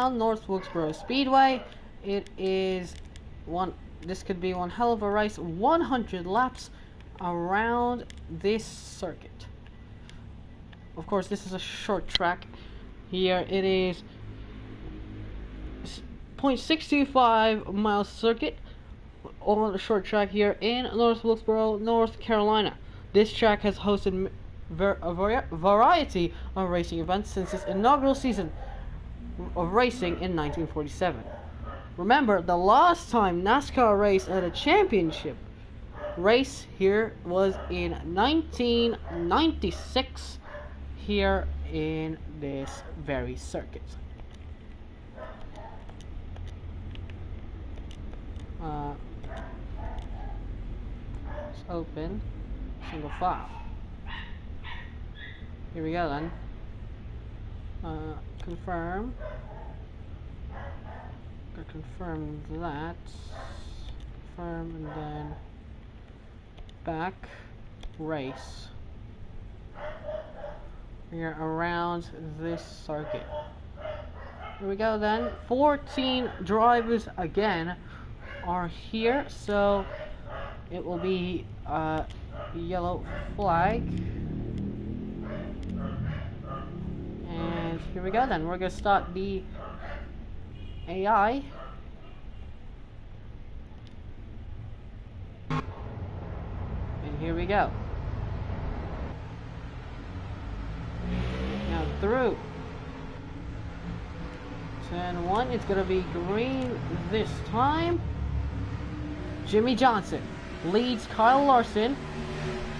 around North Wilkesboro Speedway. It is this could be one hell of a race. 100 laps around this circuit. Of course, this is a short track. Here it is 0.625 mile circuit on a short track here in North Wilkesboro, North Carolina. This track has hosted a variety of racing events since its inaugural season of racing in 1947. Remember, the last time NASCAR raced at a championship race here was in 1996 here in this very circuit. It's open, single file. Here we go then. Confirm. Confirm that. Confirm and then back. Race. We are around this circuit. Here we go then. 14 drivers again are here, so it will be a yellow flag. And here we go then. We're going to start the AI. And here we go. Now through. Turn 1, it's going to be green this time. Jimmy Johnson leads Kyle Larson.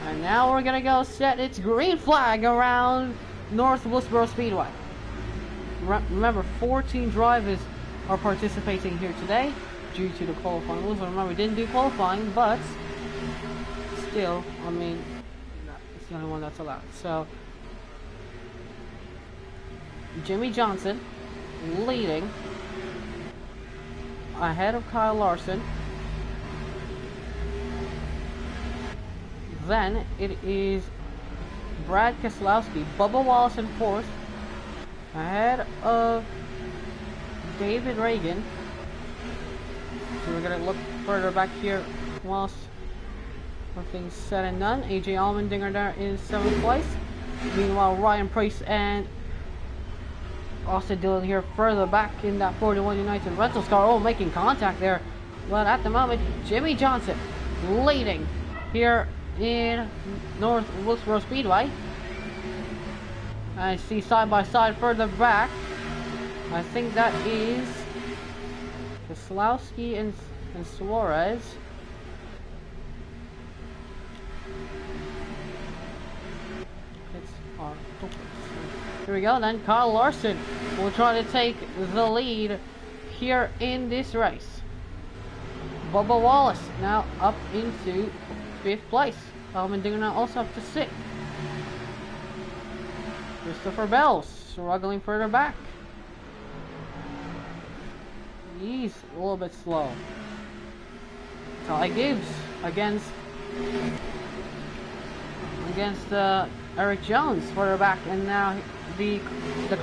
And now we're going to go set its green flag around North Wilkesboro Speedway. Remember, 14 drivers are participating here today due to the qualifying rules. Remember, we didn't do qualifying, but still, I mean, it's the only one that's allowed. So, Jimmy Johnson leading ahead of Kyle Larson. Then it is Brad Keselowski, Bubba Wallace in fourth, ahead of David Reagan. So we're gonna look further back here whilst everything's said and done. AJ Allmendinger there in 7th place. Meanwhile, Ryan Price and Austin Dillon here further back in that 41 United Rentals car, all making contact there. But at the moment, Jimmy Johnson leading here in North Wilkesboro Speedway. I see side by side further back. I think that is Keselowski and Suarez. Here we go then. Kyle Larson will try to take the lead here in this race. Bubba Wallace now up into 5th place. Allmendinger now also up to 6th. Christopher Bell struggling further back. He's a little bit slow. Ty Gibbs against Eric Jones further back, and now the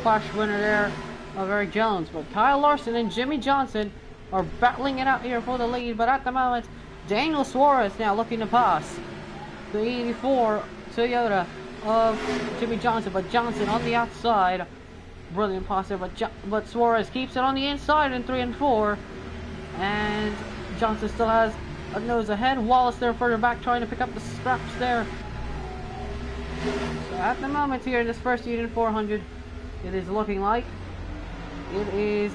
clash winner there of Eric Jones. But Kyle Larson and Jimmy Johnson are battling it out here for the lead, but at the moment Daniel Suarez now looking to pass the 84 Toyota of Jimmy Johnson, but Johnson on the outside. Brilliant pass there, but Suarez keeps it on the inside in 3 and 4, and Johnson still has a nose ahead. Wallace there further back trying to pick up the scraps there. So at the moment here in this first heat in 400, it is looking like it is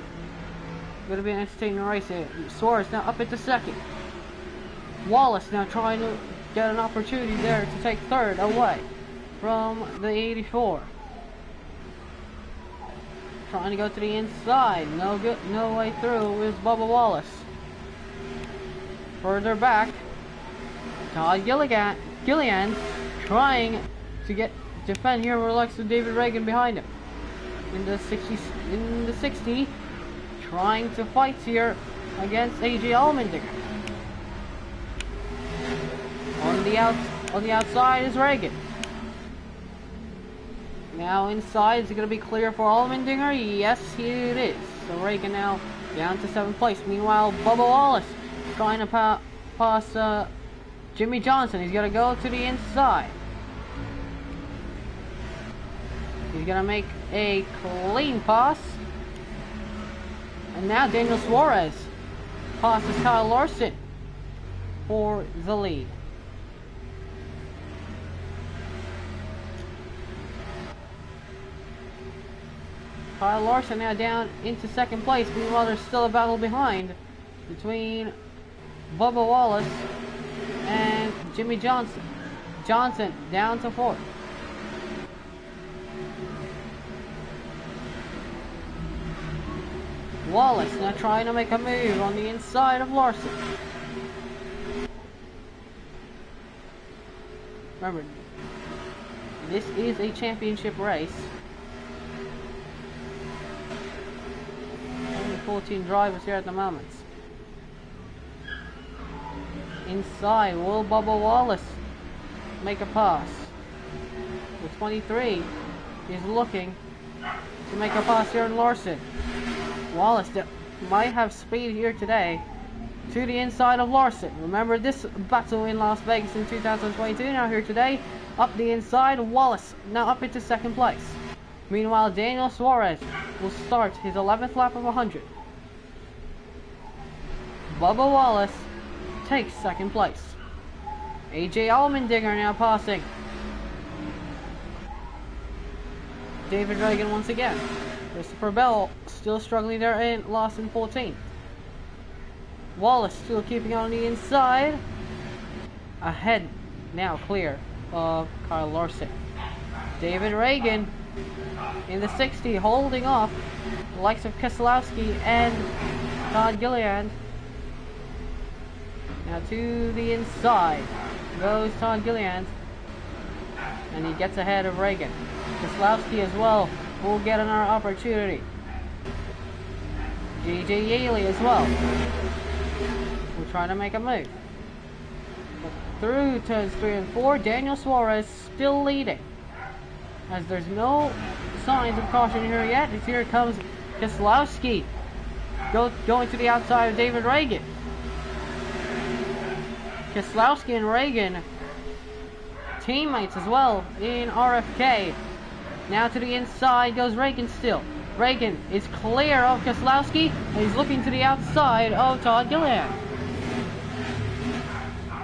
going to be an entertaining race here. Suarez now up into 2nd. Wallace now trying to get an opportunity there to take 3rd away from the 84. Trying to go to the inside. No way through with Bubba Wallace. Further back, Todd Gillian trying to defend here with Alexa David Reagan behind him. In the 60, trying to fight here against AJ Allmendinger. On the outside is Reagan. Now inside, is it going to be clear for Allmendinger? Yes, it is. So Reagan now down to 7th place. Meanwhile, Bubba Wallace trying to pass Jimmy Johnson. He's going to go to the inside. He's going to make a clean pass. And now Daniel Suarez passes Kyle Larson for the lead. Kyle Larson now down into 2nd place. Meanwhile, there's still a battle behind between Bubba Wallace and Jimmy Johnson. Johnson down to 4th. Wallace now trying to make a move on the inside of Larson. Remember, this is a championship race. Only 14 drivers here at the moment. Inside, will Bubba Wallace make a pass? The 23 is looking to make a pass here on Larson. Wallace might have speed here today to the inside of Larson. Remember this battle in Las Vegas in 2022. Now here today, up the inside, Wallace now up into 2nd place. Meanwhile, Daniel Suarez will start his 11th lap of 100. Bubba Wallace takes 2nd place. AJ Allmendinger now passing David Reagan once again. Christopher Bell still struggling there and lost in 14th. Wallace still keeping on the inside. Ahead now clear of Kyle Larson. David Reagan in the 60 holding off the likes of Keselowski and Todd Gilliland. Now to the inside goes Todd Gilliland, and he gets ahead of Reagan. Keselowski as well will get another opportunity. J.J. Yaley as well will try to make a move. But through turns 3 and 4, Daniel Suarez still leading, as there's no signs of caution here yet. As here comes Keselowski going to the outside of David Reagan. Keselowski and Reagan teammates as well in RFK. Now to the inside goes Reagan still. Reagan is clear of Keselowski, and he's looking to the outside of Todd Gilliland.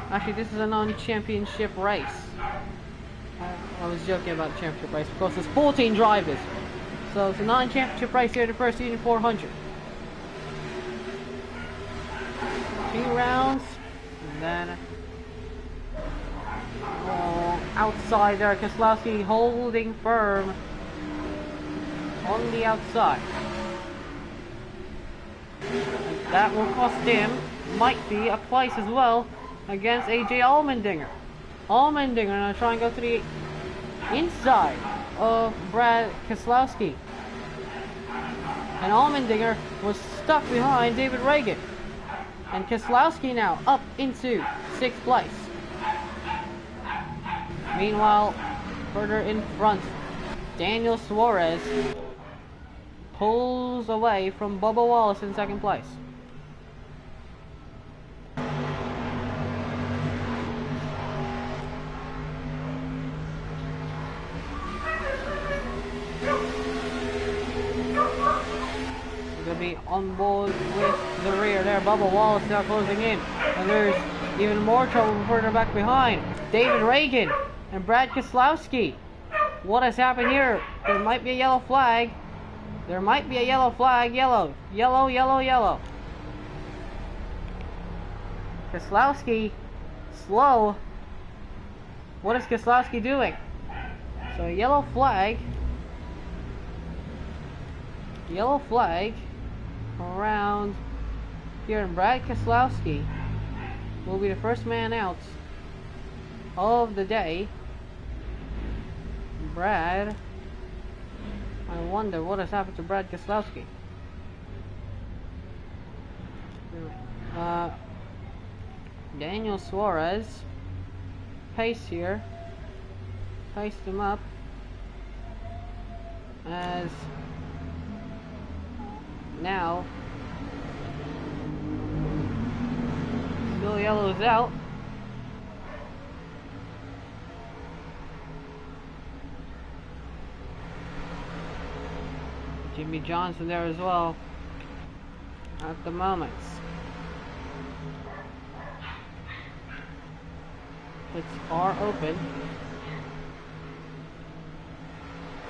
Actually, this is a non-championship race. I was joking about the championship race because there's 14 drivers. So it's a non-championship race here at the first Indy 400. 2 rounds, and then outside there, Keselowski holding firm on the outside. And that will cost him, might be, a place as well against AJ Allmendinger. Allmendinger now trying to go to the inside of Brad Keselowski. And Allmendinger was stuck behind David Reagan. And Keselowski now up into 6th place. Meanwhile, further in front, Daniel Suarez pulls away from Bubba Wallace in 2nd place. Going to be on board with the rear there. Bubba Wallace now closing in, and there's even more trouble further back behind. David Reagan and Brad Keselowski. What has happened here? There might be a yellow flag. There might be a yellow flag. Yellow, yellow, yellow, yellow. Keselowski, slow. What is Keselowski doing? So yellow flag. Yellow flag around here, and Brad Keselowski will be the first man out of the day. Brad, I wonder what has happened to Brad Keselowski. Daniel Suarez, pace here, paced him up as Now, still yellow's out. Jimmy Johnson there as well at the moment. Pits are open.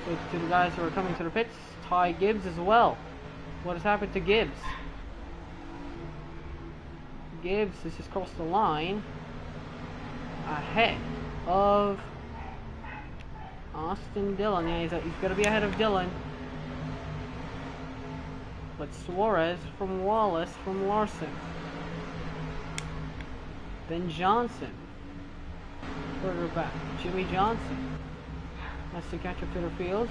So to the guys who are coming to the pits, Ty Gibbs as well. What has happened to Gibbs? Gibbs has just crossed the line ahead of Austin Dillon. Yeah, he's going to be ahead of Dillon. But Suarez from Wallace from Larson. Then Johnson. Further back. Jimmy Johnson has to catch up to the field.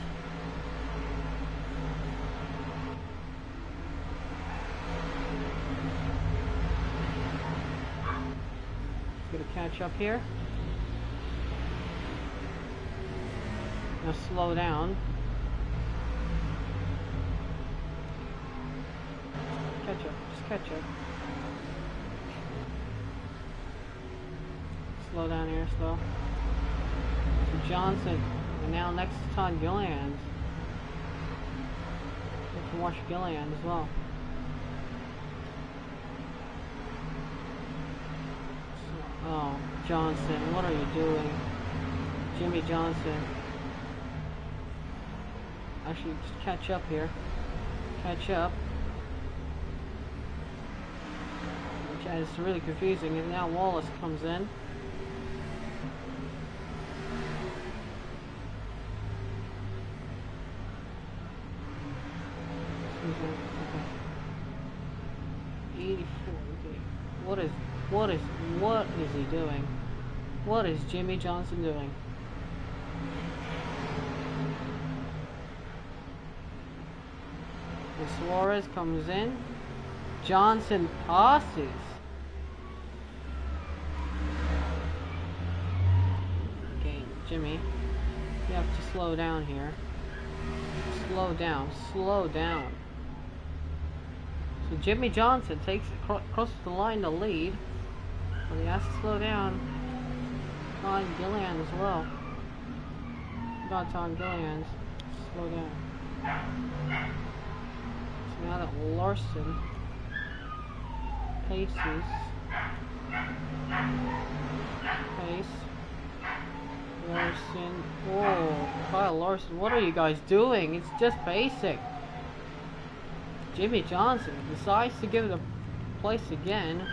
He's going to catch up here. Now slow down. Catch up, just catch up. Slow down here, slow. So Johnson, and now next to Todd Gilliland. You can watch Gilliland as well. So, oh, Johnson, what are you doing? Jimmy Johnson. Actually, just catch up here. Catch up. It's really confusing, and now Wallace comes in. Okay. 84. Okay. What is he doing? What is Jimmy Johnson doing? And Suarez comes in. Johnson passes. Jimmy, you have to slow down here. Slow down, slow down. So Jimmy Johnson takes crosses the line to lead, but he has to slow down. Todd Gilliland as well. Not Todd Gilliland. Slow down. So now that Larson paces. Pace. Larson, whoa, Kyle Larson, what are you guys doing? It's just basic. Jimmy Johnson decides to give the place again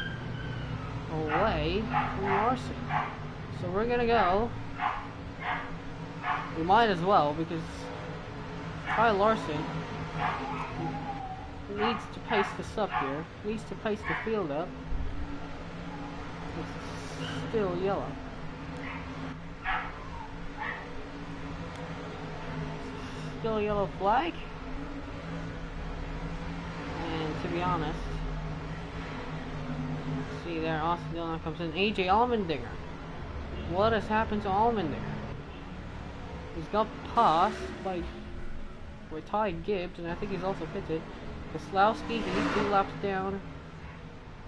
away from Larson. So we're gonna go. We might as well, because Kyle Larson needs to pace this up here. Needs to pace the field up. It's still yellow. Still a yellow flag, and to be honest, see there, Austin Dillon comes in. AJ Allmendinger, what has happened to Allmendinger? He's got passed by Ty Gibbs, and I think he's also pitted. Keselowski, he's 2 laps down,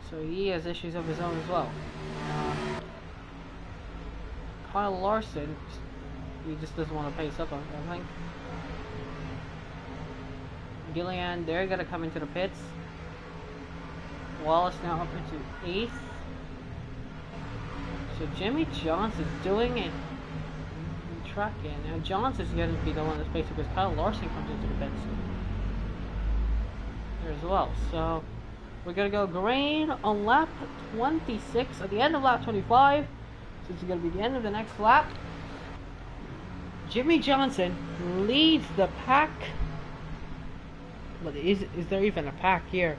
so he has issues of his own as well. Kyle Larson, he just doesn't want to pace up, I think. Gilliland, they're gonna come into the pits. Wallace now up into 8th. So Jimmy Johnson's doing it in tracking. Now Johnson's gonna be the one that's basically, because Kyle Larson comes into the pits there as well. So we're gonna go green on lap 26 at the end of lap 25. So it's gonna be the end of the next lap. Jimmy Johnson leads the pack. But is there even a pack here?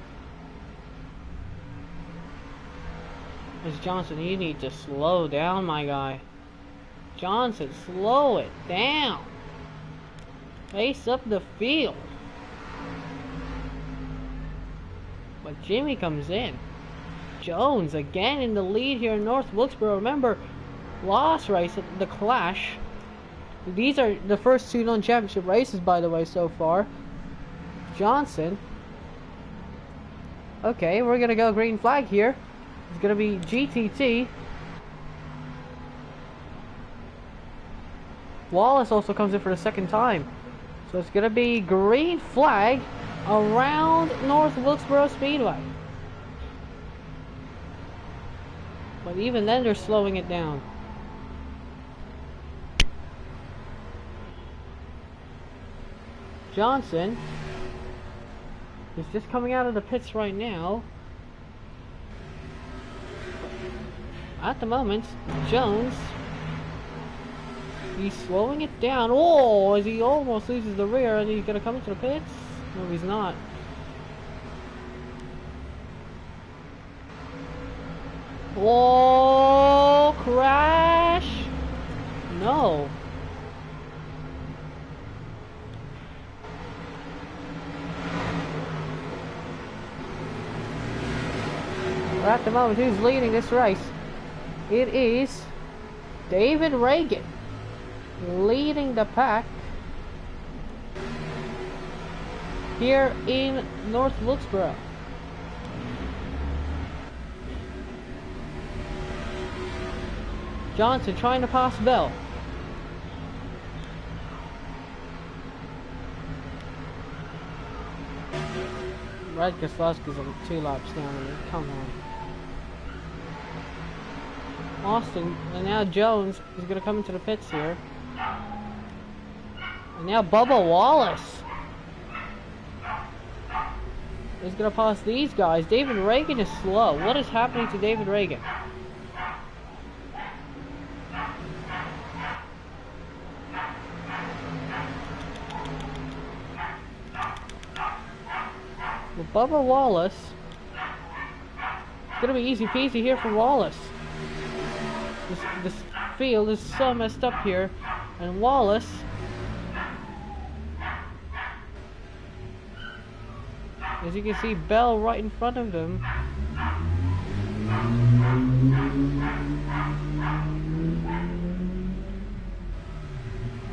Miss Johnson, you need to slow down, my guy. Johnson, slow it down. Pace up the field. But Jimmy comes in. Jones again in the lead here in North Wilkesboro. Remember, last race, the Clash. These are the first 2 non-championship races, by the way, so far. Johnson Okay, we're gonna go green flag here. It's gonna be GTT. Wallace also comes in for the second time. So it's gonna be green flag around North Wilkesboro Speedway. But even then they're slowing it down. Johnson is just coming out of the pits right now. At the moment, Jones, he's slowing it down. Oh, as he almost loses the rear, and he's gonna come into the pits? No, he's not. Oh, crash! No. At the moment, who's leading this race? It is David Reagan leading the pack here in North Wilkesboro. Johnson trying to pass Bell. Brad Keselowski's on 2 laps down there. Come on. Austin, and now Jones is going to come into the pits here. And now Bubba Wallace is going to pass these guys. David Reagan is slow. What is happening to David Reagan? Well, Bubba Wallace, it's going to be easy peasy here for Wallace. This field is so messed up here, and Wallace as you can see Bell right in front of him.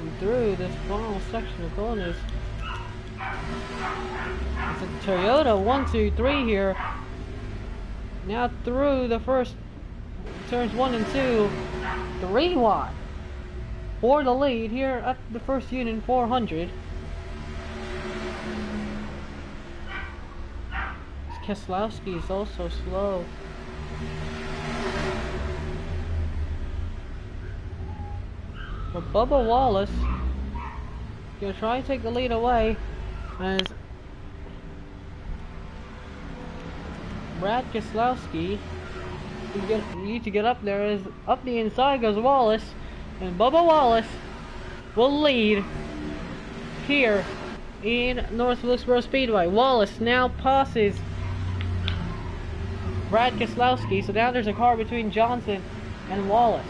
And through this final section of corners, it's a Toyota 1, 2, 3 here. Now through the first turns 1 and 2, 3 wide for the lead here at the first unit 400. Keselowski is also slow. But Bubba Wallace gonna try and take the lead away as Brad Keselowski, you need to get up there. As up the inside goes Wallace, and Bubba Wallace will lead here in North Wilkesboro Speedway. Wallace now passes Brad Keselowski, so now there's a car between Johnson and Wallace.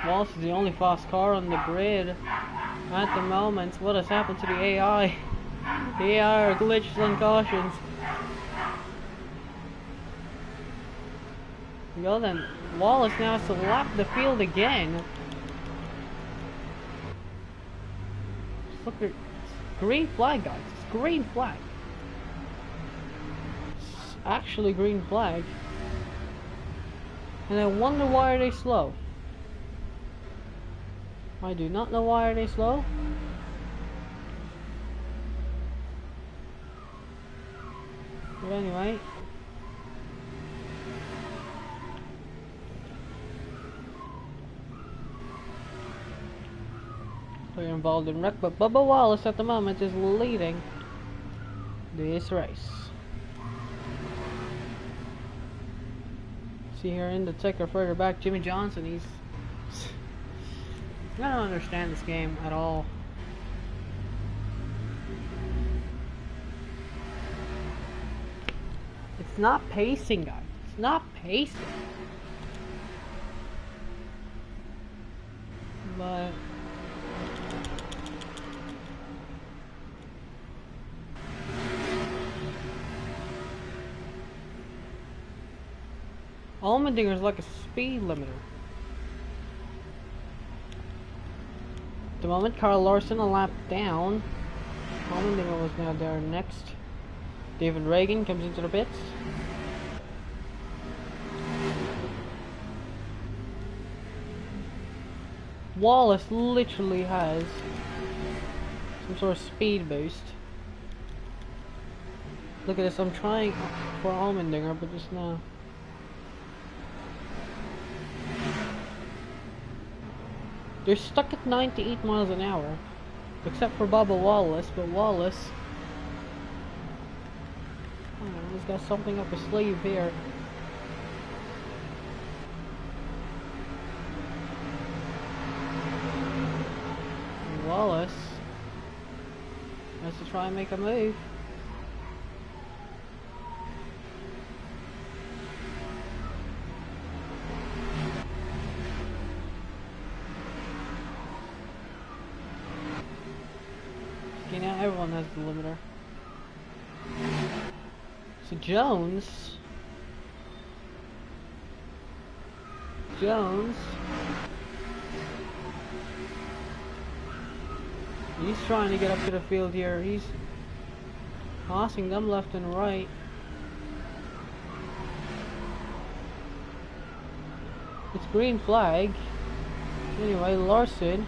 Wallace is the only fast car on the grid at the moment. What has happened to the AI? The AI are glitches and cautions. Well then, Wallace now has to lap the field again. Look at green flag, guys. It's green flag. It's actually green flag. And I wonder why are they slow. I do not know why are they slow. But anyway. We're involved in wreck, but Bubba Wallace at the moment is leading this race. See here in the ticker further back, Jimmy Johnson, I don't understand this game at all. It's not pacing, guys. It's not pacing. But Allmendinger's like a speed limiter. the moment, Carl Larson a lap down. Allmendinger was now there next. David Reagan comes into the pits. Wallace literally has some sort of speed boost. Look at this, I'm trying for Allmendinger, but just now. They're stuck at 98 miles an hour. Except for Bubba Wallace, but Wallace... oh, he's got something up his sleeve here. Wallace has to try and make a move. Okay, now everyone has the limiter. So Jones he's trying to get up to the field here. He's passing them left and right. It's green flag. Anyway, Larson.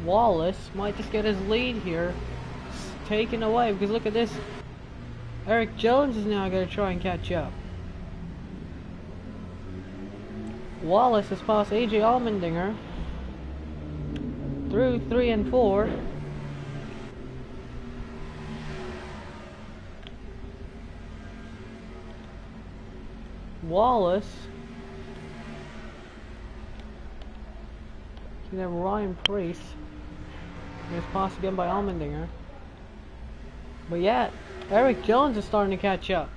Wallace might just get his lead here. It's taken away because look at this. Eric Jones is now going to try and catch up. Wallace has passed AJ Allmendinger through 3 and 4. Wallace. And then Ryan Priest. He was passed again by Allmendinger. But yeah, Eric Jones is starting to catch up.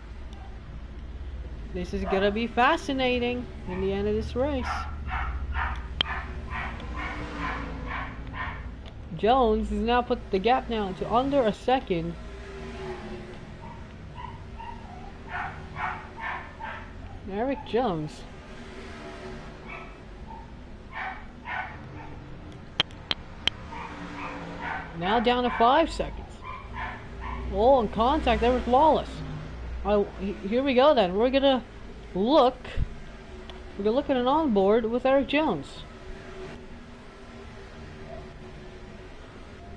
This is gonna be fascinating in the end of this race. Jones has now put the gap down to under a second. Eric Jones. Now down to 5 seconds. Oh, in contact there with Wallace. Here we go then. We're gonna look at an onboard with Eric Jones.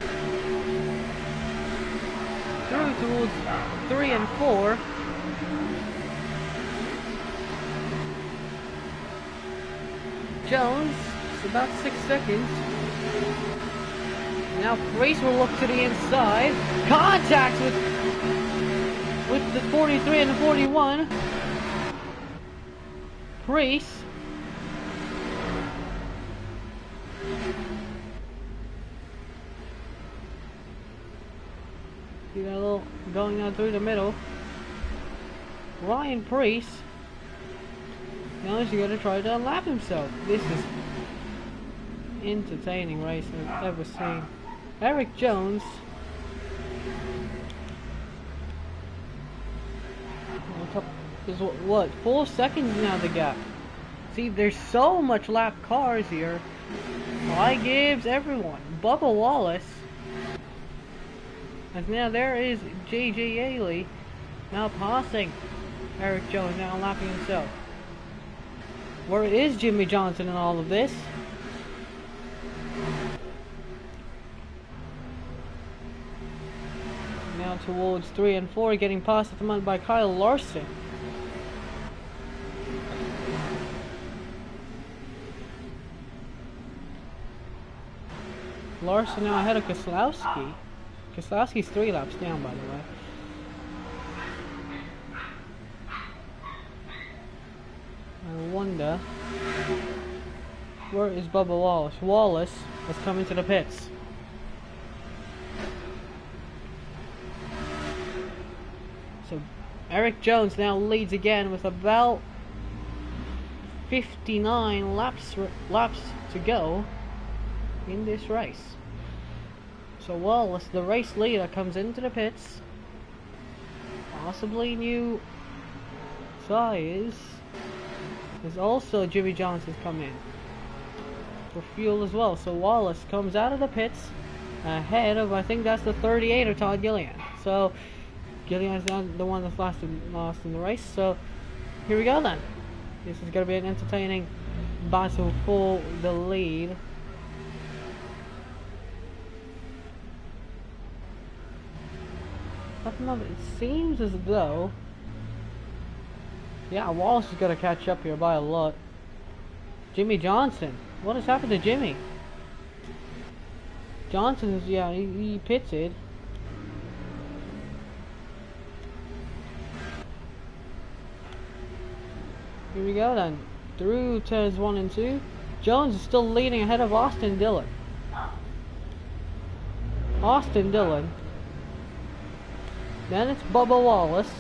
Through towards 3 and 4. Jones, it's about 6 seconds. Now Priest will look to the inside. Contact with the 43 and the 41. Priest. You got a little going on through the middle. Ryan Priest. Now he's going to try to unlap himself. This is entertaining race I've ever seen. Eric Jones. Is what 4 seconds now the gap. See, there's so much lap cars here. I gives everyone. Bubba Wallace. And now there is JJ Yaley now passing Eric Jones, now lapping himself. Where is Jimmy Johnson in all of this? Now towards 3 and 4, getting passed at the moment by Kyle Larson. Larson now ahead of Keselowski. Keselowski's 3 laps down, by the way. I wonder, where is Bubba Wallace? Wallace has come into the pits. So Eric Jones now leads again with about 59 laps to go in this race. So Wallace, the race leader, comes into the pits. Possibly new tires. There's also Jimmy Johnson's come in for fuel as well. So Wallace comes out of the pits ahead of, I think that's the 38 of Todd Gillian. So Gillian's not the one that's lost in the race. So here we go then. This is going to be an entertaining battle for the lead. At the moment, it seems as though, yeah, Wallace is going to catch up here by a lot. Jimmy Johnson. What has happened to Jimmy? Johnson is, yeah, he pitted. Here we go then. Through turns 1 and 2. Jones is still leading ahead of Austin Dillon. Austin Dillon. Then it's Bubba Wallace.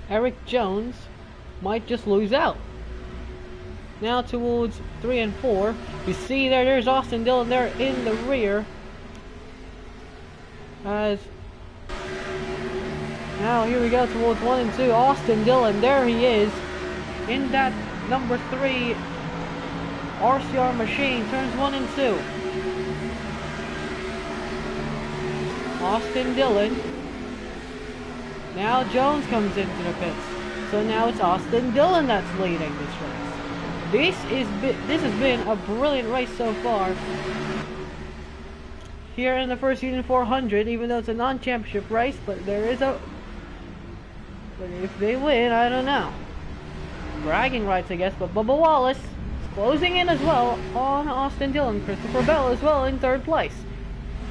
Eric Jones might just lose out. Now towards 3 and 4. You see there's Austin Dillon there in the rear. As now here we go towards 1 and 2. Austin Dillon, there he is in that number 3 RCR machine, turns 1 and 2. Austin Dillon. Now Jones comes into the pits. So now it's Austin Dillon that's leading this race. This has been a brilliant race so far. Here in the first Union 400, even though it's a non-championship race, but there is a... But if they win, I don't know. Bragging rights, I guess, but Bubba Wallace is closing in as well on Austin Dillon. Christopher Bell as well in 3rd place.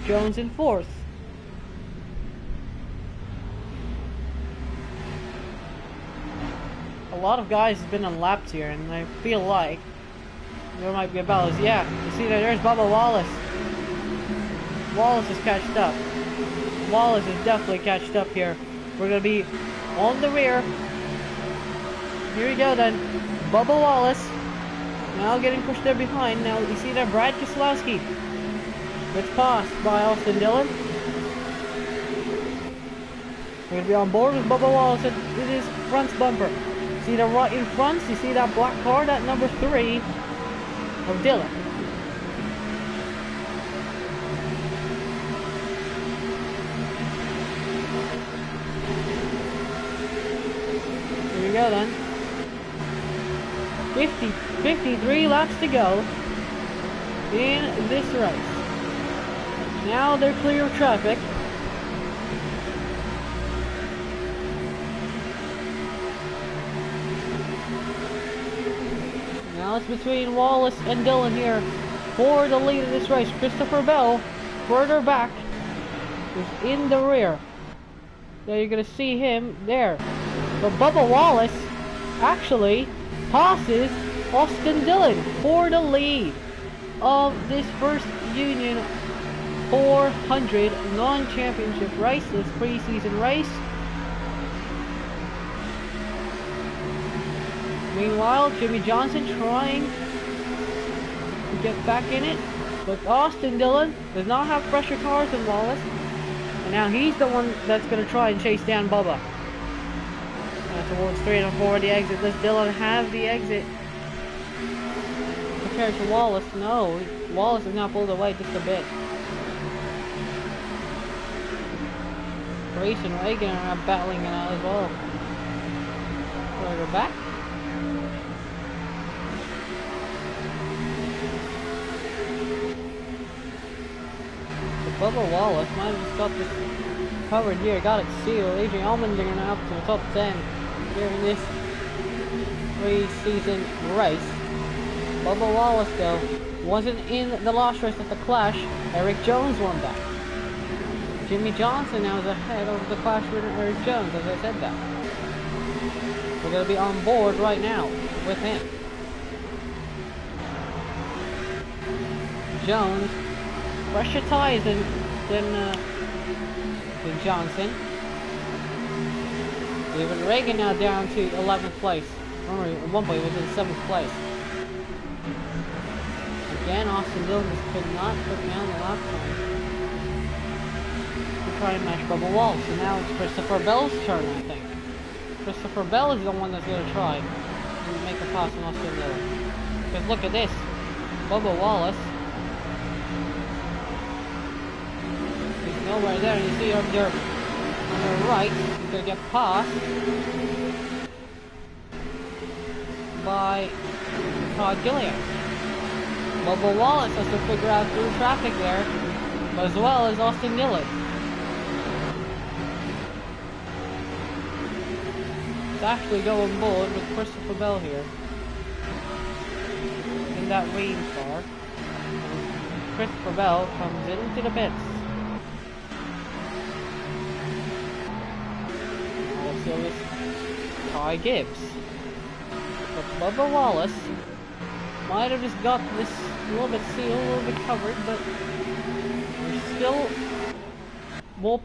Jones in 4th. A lot of guys have been on laps here, and I feel like there might be a balance. Yeah, you see there's Bubba Wallace. Wallace is catched up. Wallace is definitely catched up here. We're going to be on the rear. Here we go then. Bubba Wallace. Now getting pushed there behind. Now you see there Brad Keselowski. Gets passed by Austin Dillon. We're going to be on board with Bubba Wallace at his front bumper. See that right in front? You see that black car? That number 3 of Dillon. Here we go then. 53 laps to go in this race. Now they're clear of traffic. Now it's between Wallace and Dillon here for the lead of this race. Christopher Bell, further back, is in the rear. There you're going to see him there. But Bubba Wallace actually passes Austin Dillon for the lead of this first Union 400 non-championship race, this preseason race. Meanwhile, Jimmy Johnson trying to get back in it, but Austin Dillon does not have fresher cars than Wallace, and now he's the one that's going to try and chase down Bubba. Towards 3 and 4, the exit. Does Dillon have the exit compared to Wallace? No, Wallace has not pulled away just a bit. Grace and Reagan are battling it out as well. Further back. Bubba Wallace might have just got this covered here, got it sealed. Adrian Allmendinger now up to the top 10 here in this pre-season race. Bubba Wallace though wasn't in the last race at the Clash. Eric Jones won that. Jimmy Johnson now is ahead of the Clash winner Eric Jones, as I said that. We're going to be on board right now with him. Jones, fresher tires than Johnson. David Reagan now down to 11th place. Remember, at one point he was in 7th place. Again, Austin Dillon just could not put down the lap time. try and match Bubba Wallace. So now it's Christopher Bell's turn, I think. Christopher Bell is the one that's going to try and make a pass on Austin Dillon. Because look at this. Bubba Wallace. He's nowhere there. You see up there on the right, he's going to get passed by Todd Gilliam. Bubba Wallace has to figure out through traffic there, as well as Austin Dillon. It's actually going bold with Christopher Bell here in that rain car. And Christopher Bell comes into the pits. Also is Ty Gibbs. But Bubba Wallace might have just got this a little bit sealed, a little bit covered, but there's still more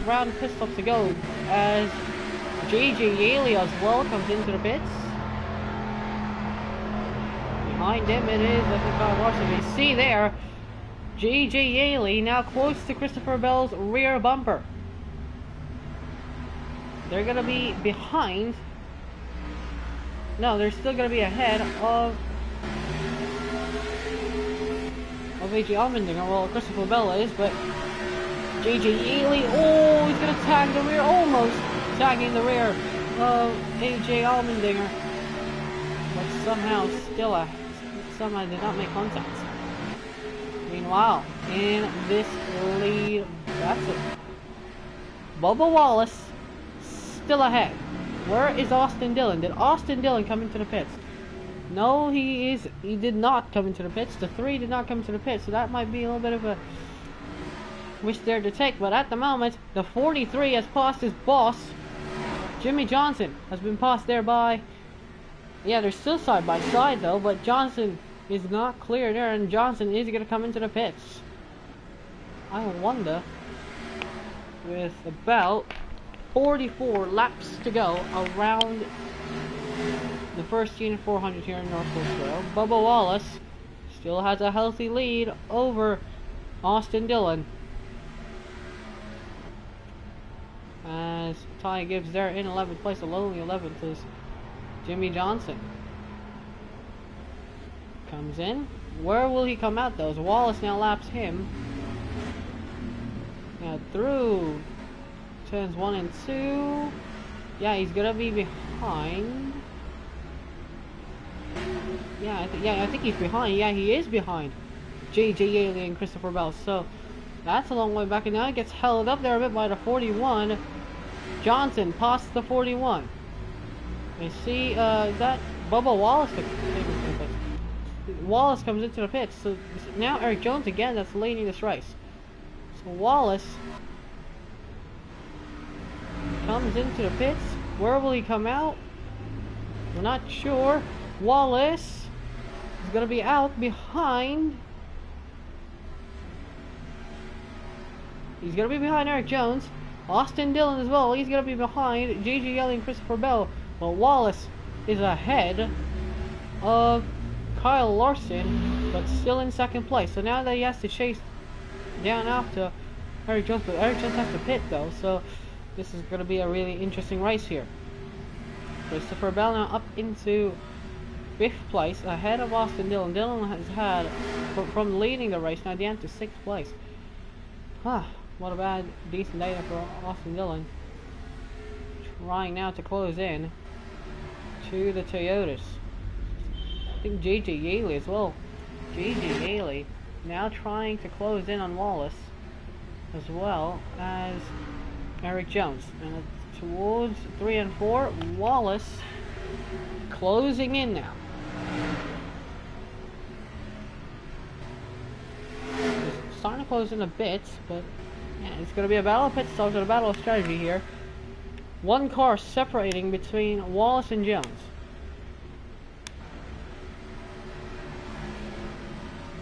round pit stops to go as JJ Yaley as well comes into the pits. Behind him it is, I think, Kyle Larson. You see there, JJ Yaley now close to Christopher Bell's rear bumper. They're going to be behind. No, they're still going to be ahead of AJ Allmendinger. Well, Christopher Bell is, but JJ Yaley, oh, he's going to tag the rear, almost tagging the rear of AJ Allmendinger, but somehow somehow did not make contact. Meanwhile, in this lead, that's it. Bubba Wallace still ahead. Where is Austin Dillon? Did Austin Dillon come into the pits? No, he did not come into the pits. The 3 did not come into the pits, so that might be a little bit of a wish there to take. But at the moment, the 43 has passed his boss. Jimmy Johnson has been passed there by... Yeah, they're still side by side though, but Johnson is not clear there, and Johnson is going to come into the pits. I wonder, with about 44 laps to go around the first Unit 400 here in Northwest Rail, Bubba Wallace still has a healthy lead over Austin Dillon, as Ty Gibbs there in 11th place. The lonely 11th is Jimmy Johnson. Comes in. Where will he come out though? As Wallace now laps him. Now through turns 1 and 2. Yeah, he's gonna be behind. Yeah, I think he's behind. Yeah, he is behind JJ Yaley and Christopher Bell. So that's a long way back, and now he gets held up there a bit by the 41. Johnson past the 41. You see that Bubba Wallace Wallace comes into the pits. So now Eric Jones again that's leading this race. So Wallace comes into the pits. Where will he come out? We're not sure. Wallace is going to be out behind. He's going to be behind Eric Jones. Austin Dillon as well. He's going to be behind JJ Yaley and Christopher Bell. But Wallace is ahead of Kyle Larson, but still in second place. So now that he has to chase down after Eric Jones, but Eric Jones has to pit though. So this is going to be a really interesting race here. Christopher Bell now up into 5th place ahead of Austin Dillon. Dillon has had, from leading the race, now down to 6th place. What a bad, decent data for Austin Dillon. Trying now to close in to the Toyotas. I think JJ Yaley as well. JJ Yaley now trying to close in on Wallace, as well as Eric Jones. And towards 3 and 4, Wallace closing in now. It's starting to close in a bit, but yeah, it's going to be a battle of pit stops and a battle of strategy here. One car separating between Wallace and Jones.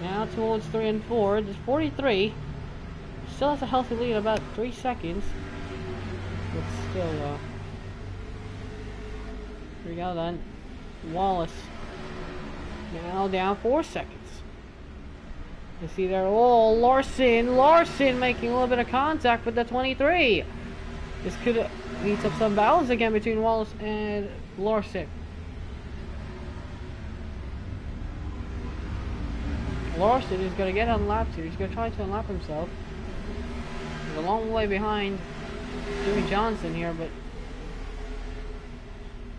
Now towards 3 and 4, there's 43. Still has a healthy lead, about 3 seconds. But still, here we go then. Wallace now down 4 seconds. You see there, oh, Larson making a little bit of contact with the 23. This could heat up some battles again between Wallace and Larson. Larson is going to get unlapped here. He's going to try to unlap himself. He's a long way behind Jimmy Johnson here, but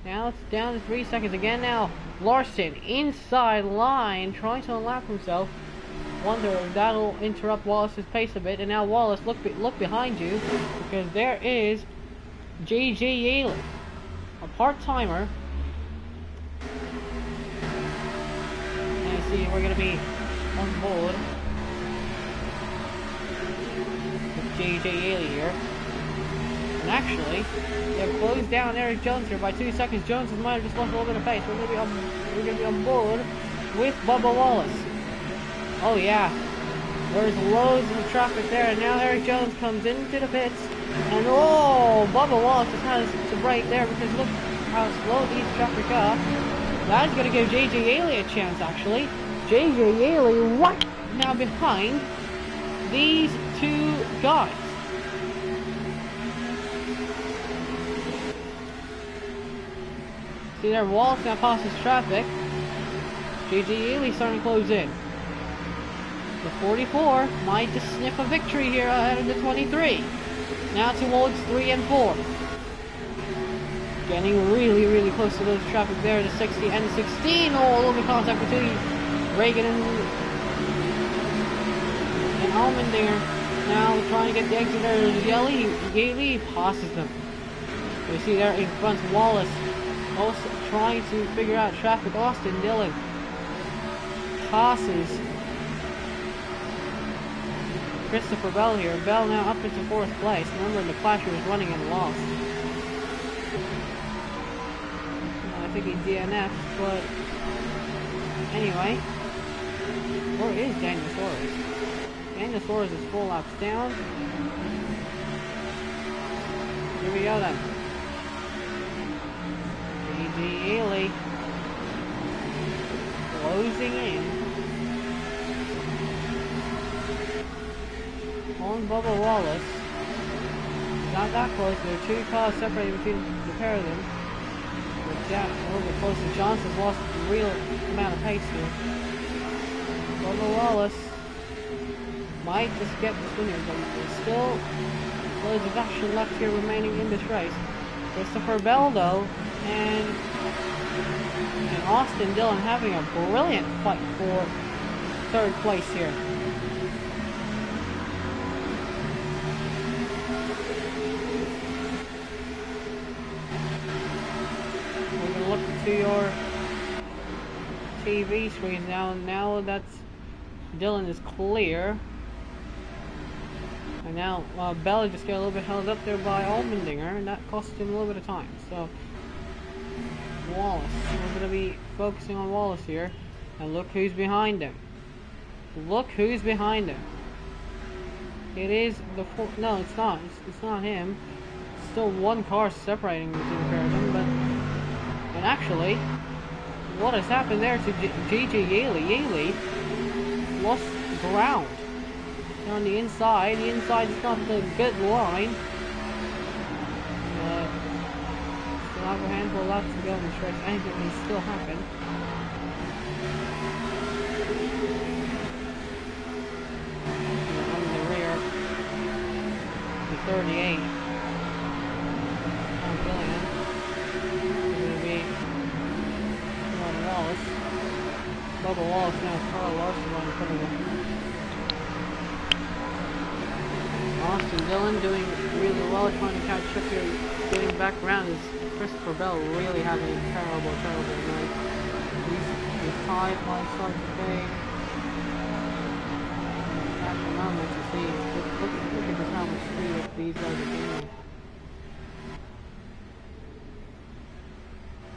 now it's down to 3 seconds again. Now Larson inside line trying to unlap himself. Wonder if that'll interrupt Wallace's pace a bit. And now Wallace, look behind you, because there is J.J. Yaley, a part-timer. And you see we're going to be on board with J.J. Yaley here. And actually, they've closed down Eric Jones here by 2 seconds. Jones might have just lost a little bit of pace. We're gonna be on board with Bubba Wallace. Oh yeah, there's loads of traffic there, and now Eric Jones comes into the pits, and oh, Bubba Wallace just has to brake there because look how slow these traffic are. That's gonna give J.J. Yaley a chance actually. J.J. Yaley right now behind these two guys. See there, Wallace now passes traffic. J.J. Yaley starting to close in. The 44 might just sniff a victory here ahead of the 23. Now towards 3 and 4. Getting really close to those traffic there, the 60 and the 16. Oh, a little bit of contact between Reagan and Allmendinger. Now trying to get the exit there. Yaley passes them. You see there in front, Wallace. Also trying to figure out traffic. Austin Dillon passes Christopher Bell here. Bell now up into 4th place. Remember, the Clasher was running and lost. I think he DNF'd, but anyway. Where is Daniel Suarez? Daniel Suarez is 4 laps down. Here we go then. J.J. Yaley closing in on Bubba Wallace. Not that close. There are 2 cars separated between the pair of them. But Jack a little bit closer. Johnson's lost a real amount of pace here. Bubba Wallace might just get this win here, but there's still loads of action left here remaining in this race. Christopher Bell though, and Austin Dillon having a brilliant fight for 3rd place here. We're going to look to your TV screens now. Now that Dillon is clear. And now Bella just got a little bit held up there by Allmendinger, and that cost him a little bit of time. So Wallace, we're going to be focusing on Wallace here, and look who's behind him. Look who's behind him. It is the no, it's not. It's not him. Still 1 car separating between the pair of them, but and actually, what has happened there to J.J. Yaley? Yaley lost ground. On the inside is not the good line. Still have a handful of laps to go in this race. Anything can still happen. On the rear, the 38. Billion. Going to be Wallace. Bubba Wallace now. Carl Larson on in front of him. Austin Dillon doing really well, trying to catch up here, getting back around. Is Christopher Bell really having a terrible night. He's tied by start to fade. At the moment, you see, look at just how much speed these guys are gaining.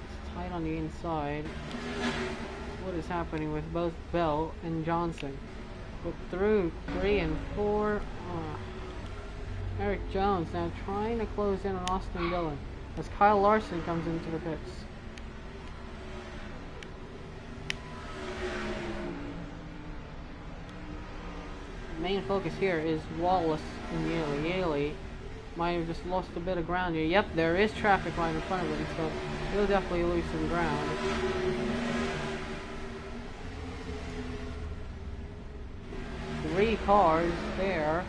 It's tight on the inside. What is happening with both Bell and Johnson? But through 3 and 4. Eric Jones now trying to close in on Austin Dillon as Kyle Larson comes into the pits. main focus here is Wallace and Yaley. Yaley might have just lost a bit of ground here. Yep, there is traffic right in front of him, so he'll definitely lose some ground. Three cars there.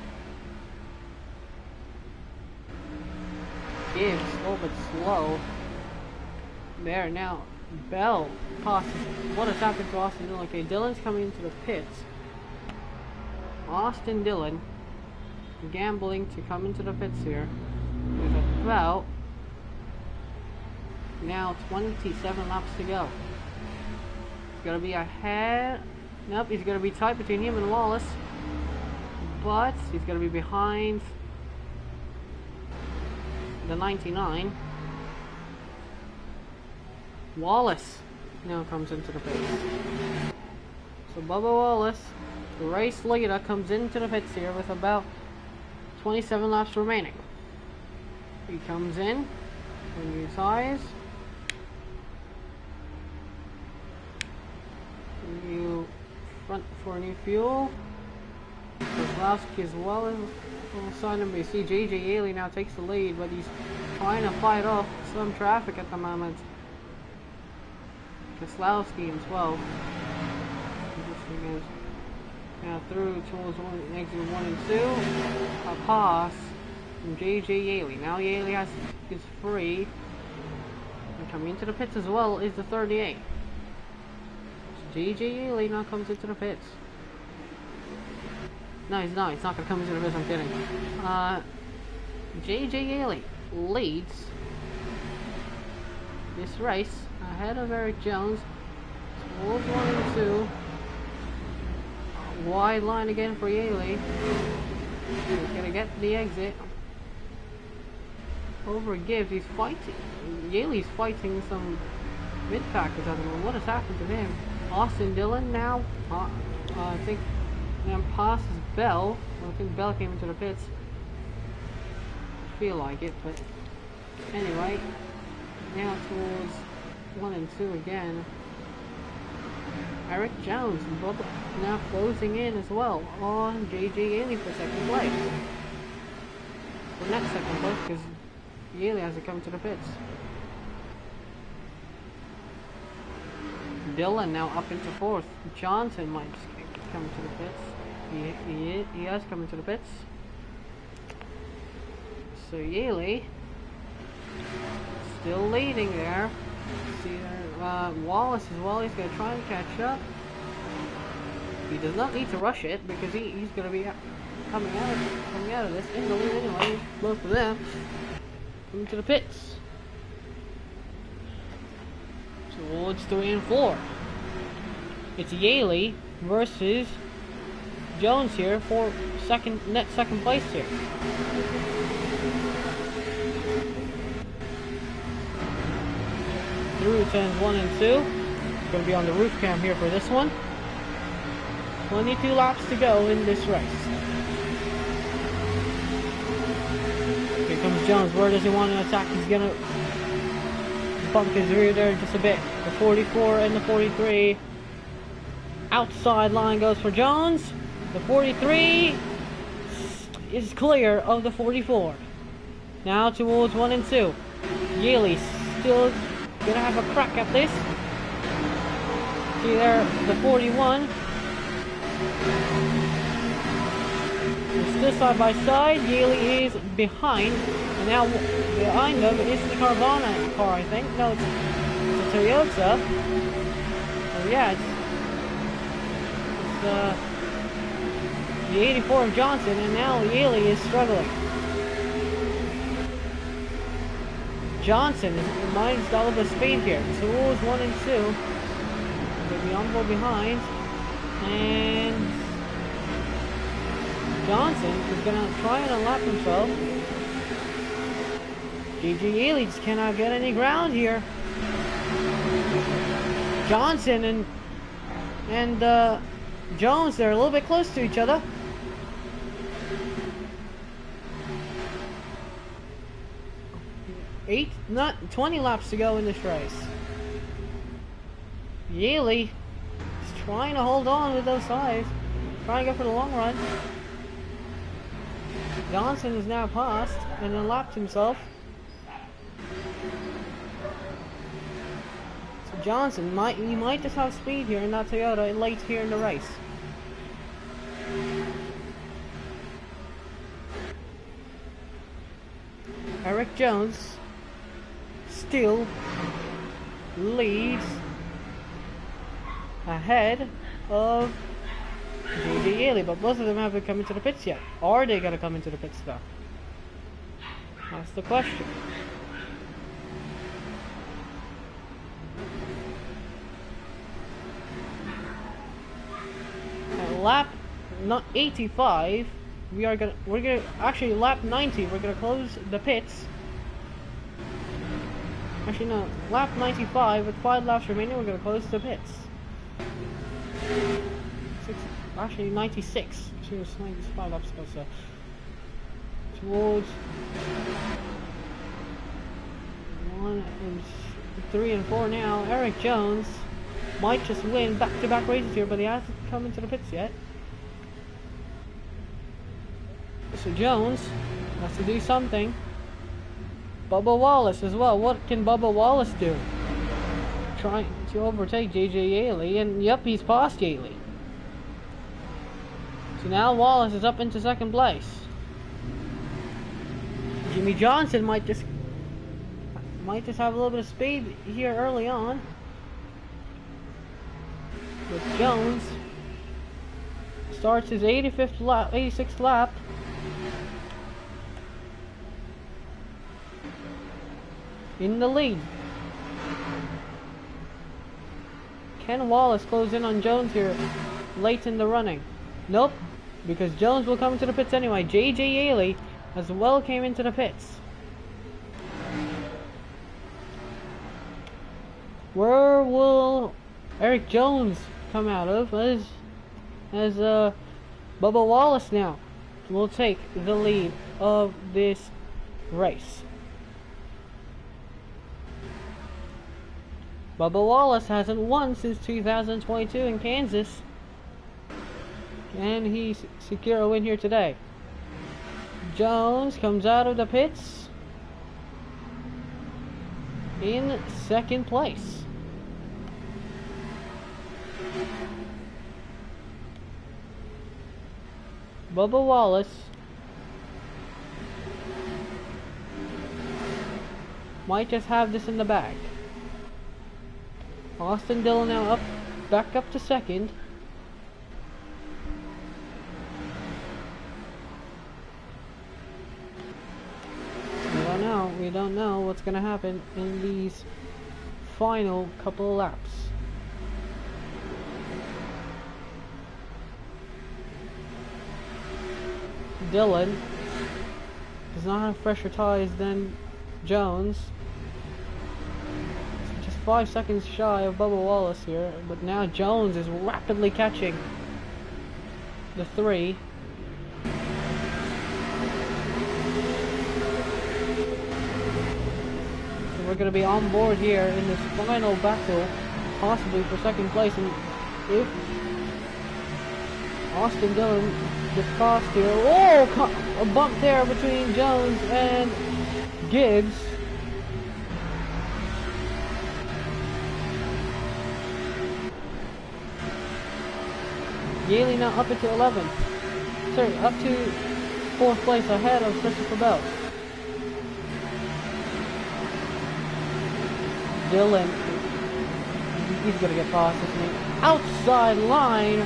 Gibbs a little bit slow. There now. Bell passes. What has happened to Austin Dillon? Okay, Dillon's coming into the pits. Austin Dillon gambling to come into the pits here with about now 27 laps to go. He's gonna be ahead. Nope, he's gonna be tight between him and Wallace, but he's gonna be behind the 99. Wallace now comes into the pits. So Bubba Wallace, the race leader, comes into the pits here with about 27 laps remaining. He comes in, new tires, new front for new fuel. Kozlowski as well as on number. You see JJ Yaley now takes the lead, but he's trying to fight off some traffic at the moment. Kozlowski in 12. Now through towards exit 1 and 2. A pass from JJ Yaley. Now Yaley is free. And coming into the pits as well is the 38. So JJ Yaley now comes into the pits. No, he's not. He's not going to come into the pits. I'm kidding. JJ Yaley leads this race ahead of Eric Jones. Towards 1 and 2. Wide line again for Yaley. He's gonna get to the exit. Over Gibbs, he's fighting. Yaley's fighting some mid-packers at the moment. What has happened to him? Austin Dillon now, I think, now passes Bell. I think Bell came into the pits. I feel like it, but anyway. Now towards 1 and 2 again. Eric Jones and Bubba now closing in as well on JJ Yaley for second place. Well, not second place because Yaley has to come to the pits. Dillon now up into 4th. Johnson might come to the pits. He has come into the pits. So Yaley still leading there. See there, Wallace as well. He's going to try and catch up. He does not need to rush it because he's going to be coming out of this in the lead anyway. Both of them coming to the pits towards 3 and 4. It's Yaley versus Jones here for second place here. Through turns 1 and 2. It's going to be on the roof cam here for this one. 22 laps to go in this race. Here comes Jones. Where does he want to attack? He's going to bump his rear there just a bit. The 44 and the 43. Outside line goes for Jones. The 43 is clear of the 44. Now towards 1 and 2. Yaley still gonna have a crack at this. See there, the 41. It's still side by side. Yaley is behind, and now behind them is the Carvana car, I think. No, it's a Toyota. Oh yeah, it's the 84 of Johnson, and now Yaley is struggling. Johnson is minus double the speed here. Towards 1 and 2. They'll be on board behind. And Johnson is going to try and unlap himself. JJ Yaley just cannot get any ground here. Johnson and Jones, they're a little bit close to each other. Not 20 laps to go in this race. Yaley is trying to hold on with those tires, trying to go for the long run. Johnson is now passed and then lapped himself. So Johnson might just have speed here in that Toyota late here in the race. Eric Jones still leads ahead of JJ Yaley, but both of them haven't come into the pits yet. Are they gonna come into the pits though? That's the question. At lap 85, we're gonna actually lap 90. We're gonna close the pits. Actually no, lap 95 with 5 laps remaining. We're gonna close the pits. Actually 96. She was 95 laps ago, so towards 1 and 3 and 4 now. Eric Jones might just win back-to-back races here, but he hasn't come into the pits yet. So Jones has to do something. Bubba Wallace as well. What can Bubba Wallace do? Trying to overtake JJ Yaley, and yep, he's passed Yaley. So now Wallace is up into second place. Jimmy Johnson might just have a little bit of speed here early on. But Jones starts his 86th lap. In the lead. Can Wallace close in on Jones here late in the running? Nope, because Jones will come into the pits anyway. JJ Yaley as well came into the pits. Where will Eric Jones come out of as Bubba Wallace now will take the lead of this race. Bubba Wallace hasn't won since 2022 in Kansas. Can he secure a win here today? Jones comes out of the pits in second place. Bubba Wallace might just have this in the bag. Austin Dillon now back up to second. We don't know what's gonna happen in these final couple of laps. Dillon does not have fresher tires than Jones. 5 seconds shy of Bubba Wallace here, but now Jones is rapidly catching the 3. So we're going to be on board here in this final battle, possibly for second place, and if Austin Dillon gets past here, oh, a bump there between Jones and Gibbs. Yaley now up into 11th. Sorry, up to 4th place ahead of Christopher Bell. Dillon, he's gonna get past, isn't he? Outside line.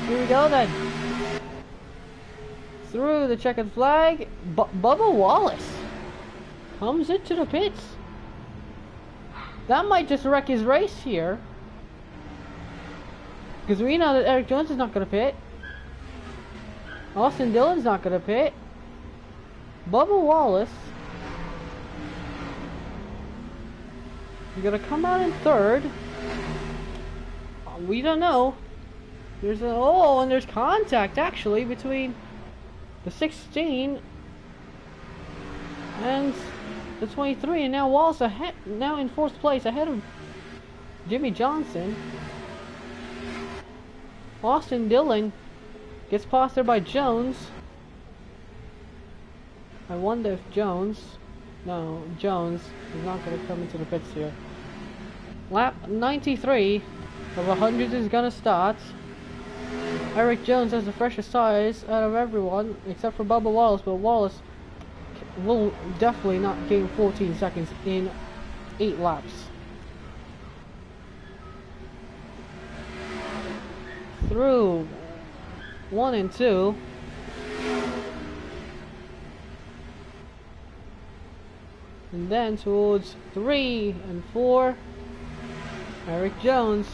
Here we go then. Through the checkered flag, Bubba Wallace comes into the pits. That might just wreck his race here. Because we know that Eric Jones is not going to pit. Austin Dillon's not going to pit. Bubba Wallace is going to come out in 3rd. We don't know. There's and there's contact actually between the 16 and the 23, and now Wallace now in 4th place ahead of Jimmy Johnson. Austin Dillon gets passed there by Jones. I wonder if Jones... No, Jones is not going to come into the pits here. Lap 93 of 100 is going to start. Eric Jones has the freshest tires out of everyone, except for Bubba Wallace, but Wallace will definitely not gain 14 seconds in 8 laps. Through 1 and 2. And then towards 3 and 4, Eric Jones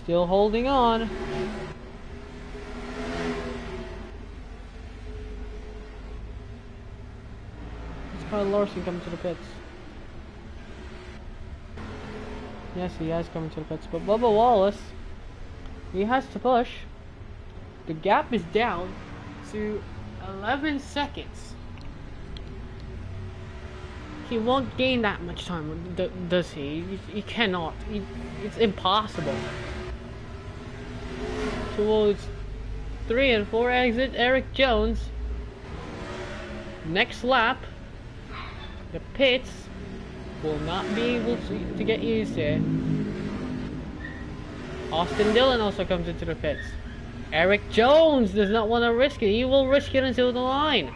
still holding on. It's Kyle Larson coming to the pits. Yes, he has coming to the pits, but Bubba Wallace, he has to push. The gap is down to 11 seconds. He won't gain that much time, does he? He cannot. It's impossible. Towards 3 and 4 exit, Eric Jones. Next lap, the pits will not be able to get used to. Austin Dillon also comes into the pits. Eric Jones does not want to risk it. He will risk it until the line.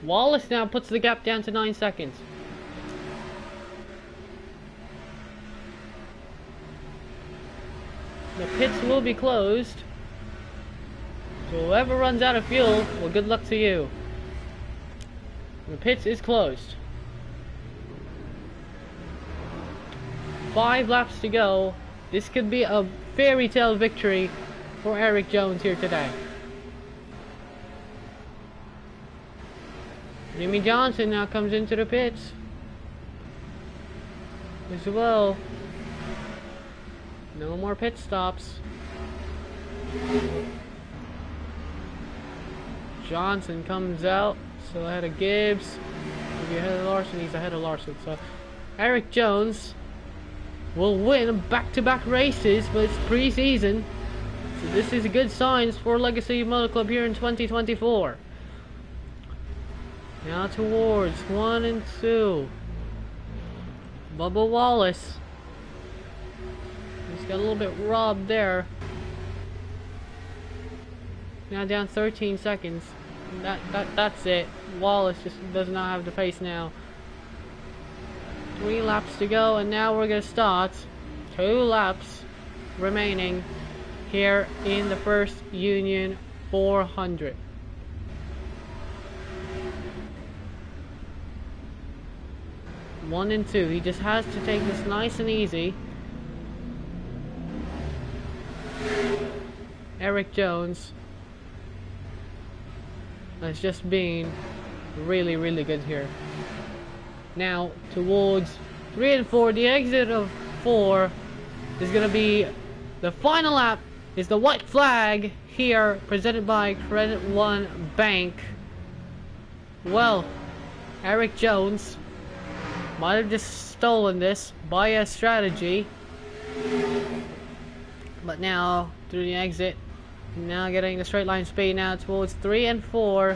Wallace now puts the gap down to 9 seconds. The pits will be closed. So whoever runs out of fuel, well, good luck to you. The pits is closed. 5 laps to go. This could be a fairy tale victory for Eric Jones here today. Jimmy Johnson now comes into the pits as well. No more pit stops. Johnson comes out, still ahead of Gibbs. Maybe ahead of Larson, he's ahead of Larson. So Eric Jones will win back-to-back races, but it's pre-season. So this is a good signs for Legacy Motor Club here in 2024. Now towards 1 and 2. Bubba Wallace. He's got a little bit robbed there. Now down 13 seconds. That's it. Wallace just does not have the pace now. 3 laps to go, and now we're gonna start. 2 laps remaining here in the first Union 400. One and 2. He just has to take this nice and easy. Eric Jones has just been really, really good here. Now towards 3 and 4, the exit of 4 is gonna be the final lap. Is the white flag here, presented by Credit One Bank. Well, Eric Jones might have just stolen this by a strategy, but now through the exit, now getting the straight line speed now towards 3 and 4.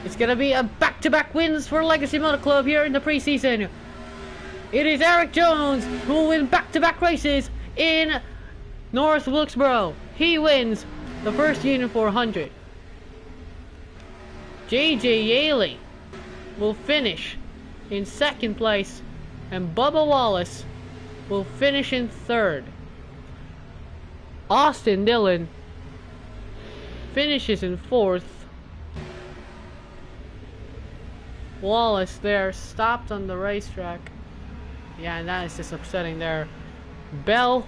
It's gonna be a back-to-back wins for Legacy Motor Club here in the preseason. It is Eric Jones who will win back-to-back races in North Wilkesboro. He wins the first Union 400. JJ Yaley will finish in 2nd place, and Bubba Wallace will finish in 3rd. Austin Dillon finishes in 4th. Wallace there stopped on the racetrack. Yeah, and that is just upsetting there. Bell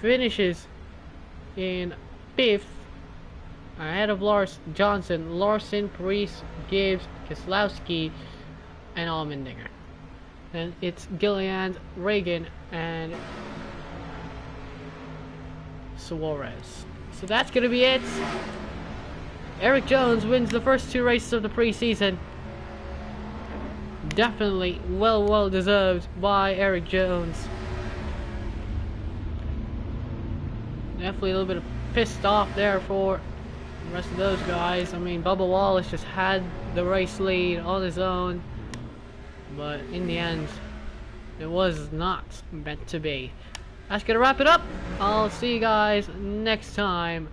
finishes in 5th, ahead of Johnson, Larson, Priest, Gibbs, Keselowski, and Allmendinger. Then it's Gilliland, Reagan, and Suarez. So that's gonna be it. Eric Jones wins the first 2 races of the preseason. definitely well deserved by Eric Jones. Definitely a little bit of pissed off there for the rest of those guys. I mean, Bubba Wallace just had the race lead on his own, but in the end, it was not meant to be. That's gonna wrap it up. I'll see you guys next time.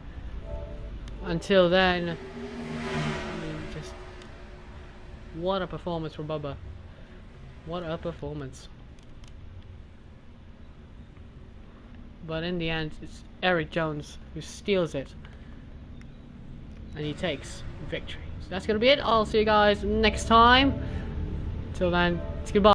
Until then, I mean, just what a performance for Bubba. What a performance. But in the end, it's Eric Jones who steals it. And he takes victory. So that's gonna be it. I'll see you guys next time. Till then, it's goodbye.